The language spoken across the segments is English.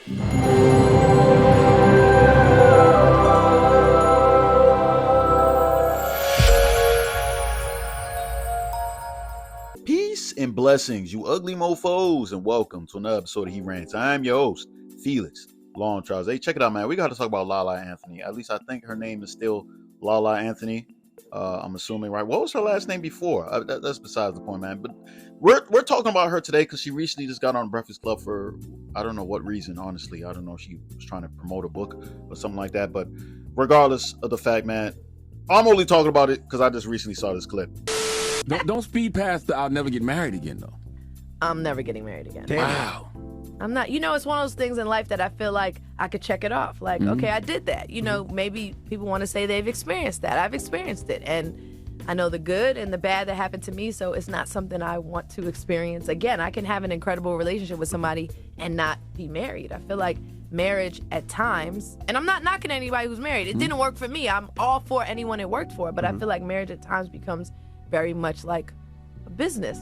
Peace and blessings, you ugly mofos, and welcome to another episode of He Rants. I'm your host, Felix Long Charles. Hey, check it out, man. We got to talk about Lala Anthony. At least I think her name is still Lala Anthony. I'm assuming, right? What was her last name before? That's besides the point, man. But we're talking about her today because she recently just got on Breakfast Club for I don't know what reason. Honestly, I don't know if she was trying to promote a book or something like that. But regardless of the fact, man, I'm only talking about it because I just recently saw this clip. Don't speed past the I'll never get married again, though. I'm never getting married again. Damn. Wow. I'm not, it's one of those things in life that I feel like I could check it off. Like, okay, I did that. Maybe people want to say they've experienced that. I've experienced it. And I know the good and the bad that happened to me, so it's not something I want to experience again. I can have an incredible relationship with somebody and not be married. I feel like marriage at times, and I'm not knocking anybody who's married. It didn't work for me. I'm all for anyone it worked for, but I feel like marriage at times becomes very much like a business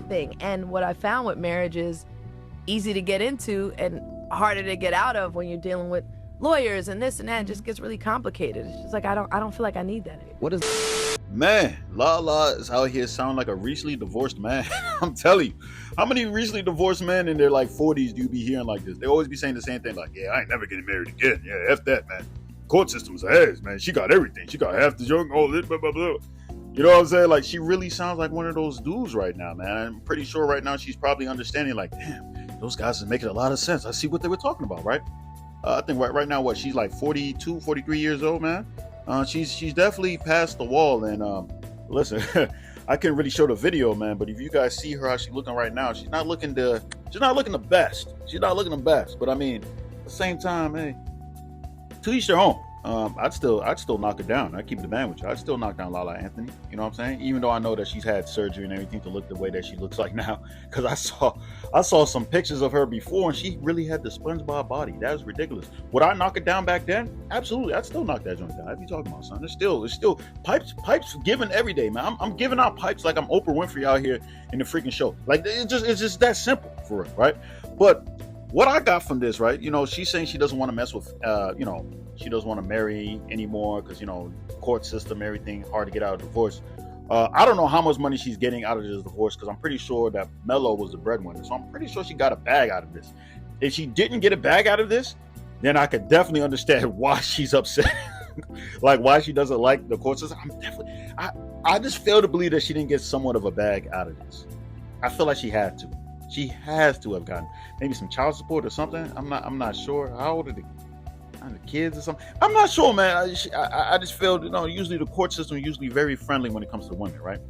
thing. And what I found with marriage is easy to get into and harder to get out of when you're dealing with lawyers and this and that. It just gets really complicated. It's just like I don't feel like I need that anymore. What is Man, Lala is out here sounding like a recently divorced man. I'm telling you, how many recently divorced men in their like 40s do you be hearing like this? They always be saying the same thing, like, yeah, I ain't never getting married again. Yeah, F that, man. Court system's ass, man. She got everything. She got half the junk, all this, blah, blah, blah. You know what I'm saying? Like, she really sounds like one of those dudes right now, man. I'm pretty sure right now she's probably understanding, like, damn, those guys are making a lot of sense. I see what they were talking about, right? I think right now, she's like 42, 43 years old, man. She's definitely past the wall. And listen, I couldn't really show the video, man. But if you guys see her how she's looking right now, she's not looking the best. She's not looking the best. But I mean, at the same time, hey, to each their own. I'd still knock her down. I'd keep it a man with you. I'd still knock down Lala Anthony. You know what I'm saying? Even though I know that she's had surgery and everything to look the way that she looks like now. Because I saw some pictures of her before and she really had the SpongeBob body. That was ridiculous. Would I knock it down back then? Absolutely. I'd still knock that joint down. I'd be talking about, son. There's still pipes given every day, man. I'm giving out pipes like I'm Oprah Winfrey out here in the freaking show. Like it's just that simple for real, right? But what I got from this, right? She's saying she doesn't want to mess with, she doesn't want to marry anymore because, court system, everything, hard to get out of divorce. I don't know how much money she's getting out of this divorce because I'm pretty sure that Mello was the breadwinner. So I'm pretty sure she got a bag out of this. If she didn't get a bag out of this, then I could definitely understand why she's upset. Like why she doesn't like the court system. I just fail to believe that she didn't get somewhat of a bag out of this. I feel like she had to. She has to have gotten maybe some child support or something. I'm not sure. How old are the kids or something? I'm not sure, man. I just feel, usually the court system is usually very friendly when it comes to women, right?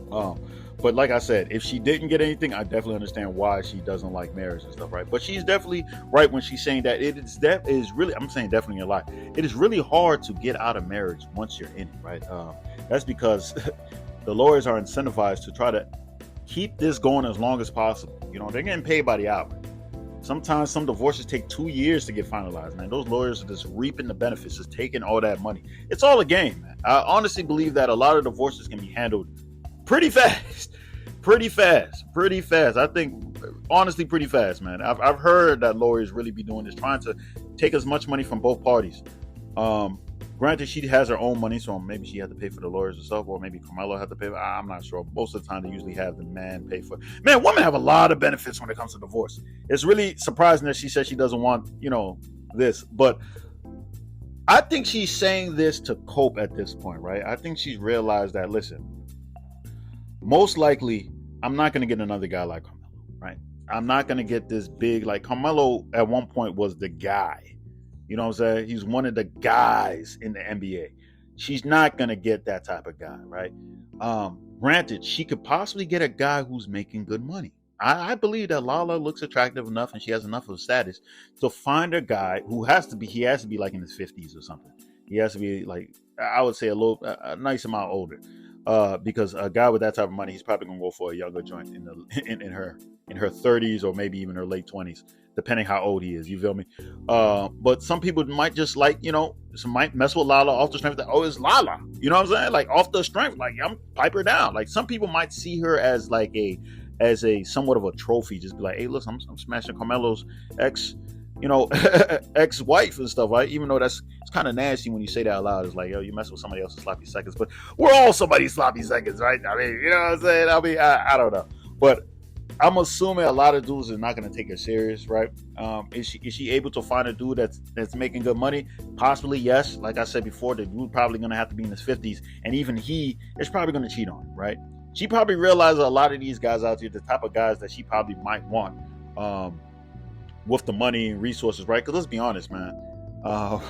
But like I said, if she didn't get anything, I definitely understand why she doesn't like marriage and stuff, right? But she's definitely right when she's saying that I'm saying definitely a lie. It is really hard to get out of marriage once you're in it, right? That's because the lawyers are incentivized to try to keep this going as long as possible. They're getting paid by the hour. Sometimes some divorces take 2 years to get finalized, man. Those lawyers are just reaping the benefits, just taking all that money. It's all a game, man. I honestly believe that a lot of divorces can be handled pretty fast. I think, honestly, pretty fast, man. I've heard that lawyers really be doing this, trying to take as much money from both parties. Granted, she has her own money, so maybe she had to pay for the lawyers herself, or maybe Carmelo had to pay. I'm not sure. Most of the time, they usually have the man pay for it. Man, women have a lot of benefits when it comes to divorce. It's really surprising that she said she doesn't want, this. But I think she's saying this to cope at this point, right? I think she's realized that, listen, most likely, I'm not going to get another guy like Carmelo, right? I'm not going to get this big, like Carmelo at one point was the guy. You know what I'm saying? He's one of the guys in the NBA. She's not going to get that type of guy, right? Granted, she could possibly get a guy who's making good money. I believe that Lala looks attractive enough and she has enough of status to find a guy who has to be like in his 50s or something. He has to be like, I would say a nice amount older. Because a guy with that type of money, he's probably gonna go for a younger joint in her 30s or maybe even her late 20s, depending how old he is. You feel me? But some people might just like, some might mess with Lala off the strength that, oh, it's Lala. You know what I'm saying? Like off the strength, like I'm pipe her down. Like some people might see her as like a somewhat of a trophy. Just be like, hey, listen, I'm smashing Carmelo's ex. ex-wife and stuff, right? Even though it's kind of nasty when you say that out loud. It's like, yo, you mess with somebody else's sloppy seconds, but we're all somebody's sloppy seconds, right? I mean, you know what I'm saying? I mean, I don't know, but I'm assuming a lot of dudes are not going to take her serious, right? Is she able to find a dude that's making good money? Possibly, yes. Like I said before, the dude probably going to have to be in his 50s, and even he is probably going to cheat on her, right? She probably realizes a lot of these guys out there, the type of guys that she probably might want, with the money and resources, right? Because let's be honest, man, a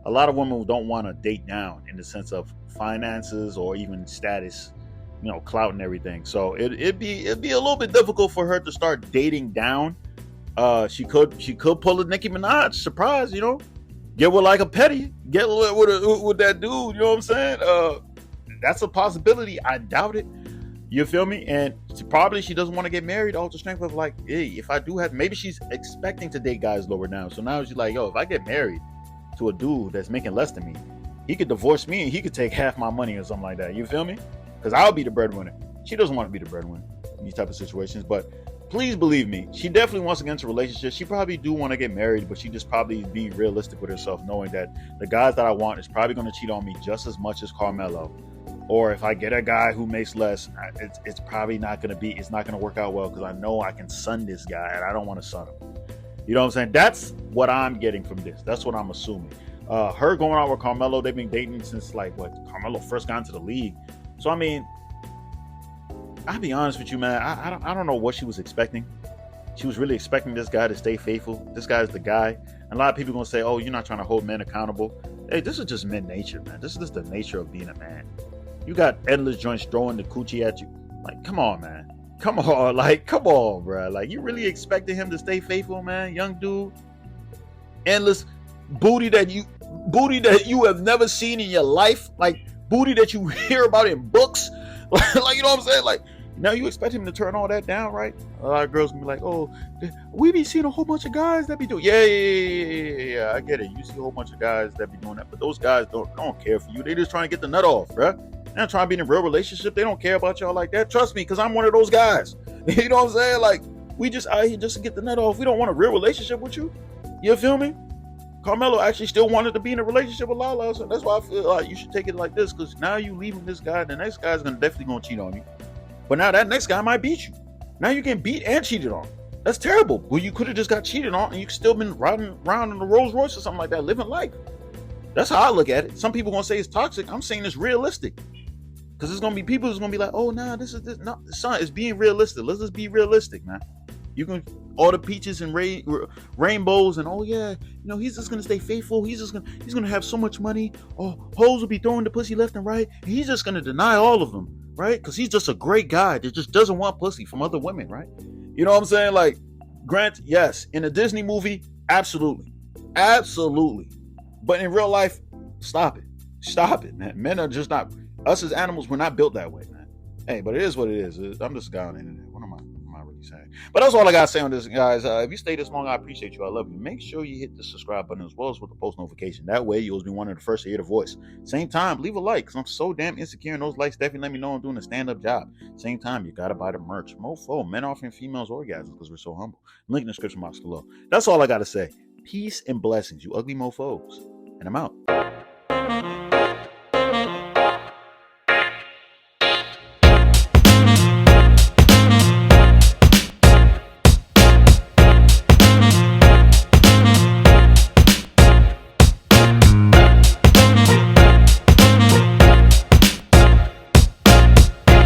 lot of women don't want to date down in the sense of finances or even status, clout and everything. So it'd be a little bit difficult for her to start dating down. She could pull a Nicki Minaj surprise, get with like a Petty, get with that dude. You know what I'm saying? That's a possibility. I doubt it. You feel me? And she doesn't want to get married off the strength of like, hey, if I do have, maybe she's expecting to date guys lower down. So now she's like, yo, if I get married to a dude that's making less than me, he could divorce me and he could take half my money or something like that. You feel me? Because I'll be the breadwinner. She doesn't want to be the breadwinner in these type of situations. But please believe me, she definitely wants to get into a relationship. She probably do want to get married, but she just probably being realistic with herself, knowing that the guys that I want is probably going to cheat on me just as much as Carmelo. Or if I get a guy who makes less, it's probably not going to work out well because I know I can sun this guy and I don't want to sun him. You know what I'm saying? That's what I'm getting from this. That's what I'm assuming. Her going out with Carmelo, they've been dating since Carmelo first got into the league. So, I mean, I'll be honest with you, man. I don't know what she was expecting. She was really expecting this guy to stay faithful. This guy's the guy. And a lot of people are going to say, oh, you're not trying to hold men accountable. Hey, this is just men nature, man. This is just the nature of being a man. You got endless joints throwing the coochie at you. Like, come on, man. Come on. Like, come on, bro. Like, you really expecting him to stay faithful, man? Young dude. Endless booty that you have never seen in your life. Like, booty that you hear about in books. Like, you know what I'm saying? Like, now you expect him to turn all that down, right? A lot of girls can be like, oh, we be seeing a whole bunch of guys that be doing. Yeah, I get it. You see a whole bunch of guys that be doing that. But those guys don't care for you. They just trying to get the nut off, bro. They're not trying to be in a real relationship. They don't care about y'all like that. Trust me, because I'm one of those guys. You know what I'm saying? Like, we just out here just to get the nut off. We don't want a real relationship with you. You feel me? Carmelo actually still wanted to be in a relationship with Lala. So that's why I feel like you should take it like this. Because now you leaving this guy, the next guy's definitely going to cheat on you. But now that next guy might beat you. Now you get beat and cheated on. That's terrible. Well, you could have just got cheated on and you could still been riding around in a Rolls Royce or something like that, living life. That's how I look at it. Some people going to say it's toxic. I'm saying it's realistic. Because there's going to be people who's going to be like, oh, nah, this. No, son, it's being realistic. Let's just be realistic, man. You can, all the peaches and rainbows and, oh, yeah, he's just going to stay faithful. He's going to have so much money. Oh, hoes will be throwing the pussy left and right. And he's just going to deny all of them, right? Because he's just a great guy that just doesn't want pussy from other women, right? You know what I'm saying? Like, Grant, yes. In a Disney movie, absolutely. Absolutely. But in real life, stop it. Stop it, man. Men are just not... Us as animals, we're not built that way, man. Hey, but it is what it is. I'm just a guy on the internet. What am I really saying? But that's all I got to say on this, guys. If you stay this long, I appreciate you. I love you. Make sure you hit the subscribe button as well as with the post notification. That way, you'll be one of the first to hear the voice. Same time, leave a like, because I'm so damn insecure, and those likes definitely let me know I'm doing a stand-up job. Same time, you got to buy the merch. Mofo, men offering females orgasms because we're so humble. Link in the description box below. That's all I got to say. Peace and blessings, you ugly mofos. And I'm out.